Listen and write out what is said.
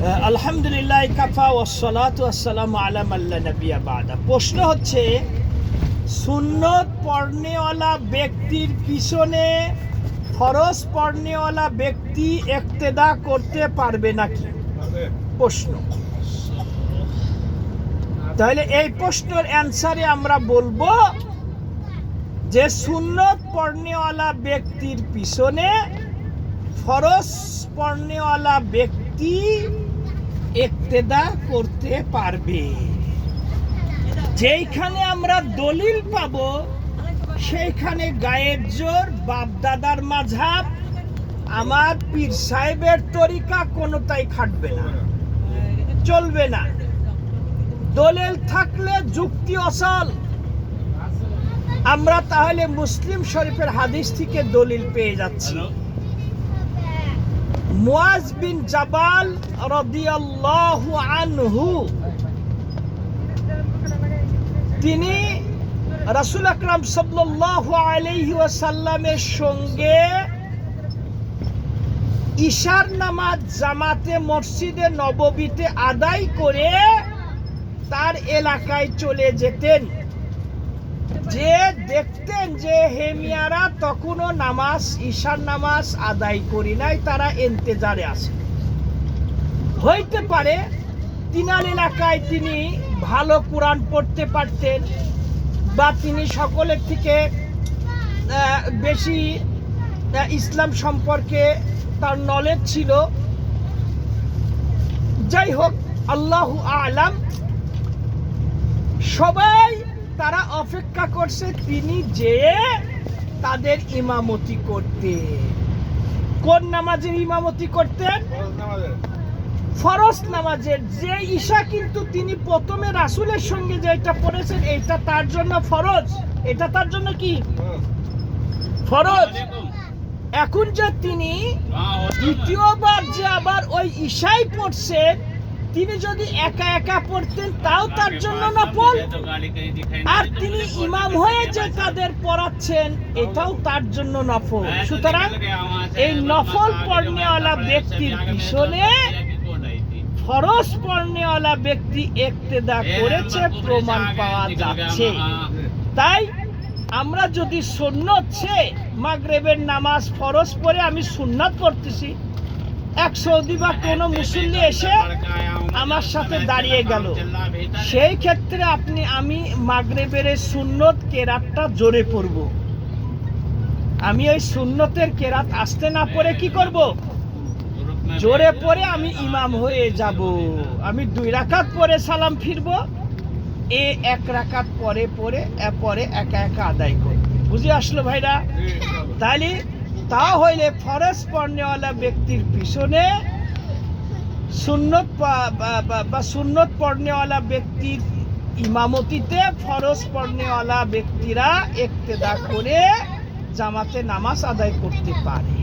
আলহামদুলিল্লাহ কাফা ওয়াসসালাতু ওয়াসসালামু আলা মান লা নাবিয়্যা বা'দা। প্রশ্ন হচ্ছে, সুন্নত পড়নেওয়ালা ব্যক্তির পিছনে ফরজ পড়নেওয়ালা ব্যক্তি ইক্তেদা করতে পারবে নাকি? প্রশ্ন। তাহলে এই প্রশ্নের অ্যান্সারে আমরা বলবো যে সুন্নত পড়নেওয়ালা ব্যক্তির পিছনে ফরজ পড়নেওয়ালা ব্যক্তি ইক্তেদা করতে পারবে। যেইখানে আমরা দলিল পাবো সেইখানে গায়ের জোর, বাপদাদার মাযহাব, আমার পীর সাহেবের তরিকা কোনোটাই খাটবে না, চলবে না। দলিল থাকলে যুক্তি অসল। আমরা তাহলে মুসলিম শরীফের হাদিস থেকে দলিল পেয়ে যাচ্ছি। মুআজ বিন জাবাল রাদিয়াল্লাহু আনহু তিনি রাসূল আকরাম সাল্লাল্লাহু আলাইহি ওয়াসাল্লামের সঙ্গে ইশার নামাজ জামাতে মসজিদে নববীতে আদায় করে তার এলাকায় চলে যেতেন। যে দেখতেন যে হেমিয়ারা তখনও নামাজ, ঈশার নামাজ আদায় করি নাই, তারা ইন্তেজারে আছে। হইতে পারে তিনার এলাকায় তিনি ভালো কোরআন পড়তে পারতেন, বা তিনি সকলের থেকে বেশি ইসলাম সম্পর্কে তার নলেজ ছিল। যাই হোক, আল্লাহু আ'লাম। সবাই তারা অপেক্ষা করছে তিনি যে তাদের ইমামতি করতে। কোন নামাজের ইমামতি করতেন? ফরজ নামাজের। যে ঈশা কিন্তু তিনি প্রথমে রাসূলের সঙ্গে যেটা পড়েছেন এটা তার জন্য ফরজ, এটা তার জন্য কি ফরজ। এখন যে তিনি দ্বিতীয়বার যে আবার ওই ঈশাই পড়ছেন, তিনি যদি একা একা পড়তেন তাও তার জন্য নফল, আর তিনি ইমাম হয়ে যে তাদের পড়াচ্ছেন এটাও তার জন্য নফল। সুতরাং এই নফল পড়নেওয়ালা ব্যক্তির পিছনে ফরজ পড়নেওয়ালা ব্যক্তি ইক্তেদা করেছে প্রমাণ পাওয়া যাচ্ছে। তাই আমরা যদি সুন্নত সে মাগরিবের নামাজ ফরজ পড়ে আমি সুন্নাত পড়তেছি, এক সৌদি বা কোনো মুসল্লি এসে আমার সাথে দাঁড়িয়ে গেল, সেই ক্ষেত্রে আমি মাগরিবের সুন্নত কেরাতটা জোরে পড়ব। আমি ওই সুন্নতের কেরাত আসতে না পড়ে কি করব? জোরে পড়ে আমি ইমাম হয়ে যাব। আমি 2 রাকাত পরে সালাম ফিরব, 1 রাকাত পরে একা একা আদায় করব। বুঝে আসলো ভাইরা? তাহলে তা হইলে ফরজ পড়নেওয়ালা ব্যক্তির পিছনে সুন্নত বা সুন্নত পড়নেওয়ালা ব্যক্তির ইমামতিতে ফরজ পড়নেওয়ালা ব্যক্তিরা ইক্তেদা করে জামাতে নামাজ আদায় করতে পারে।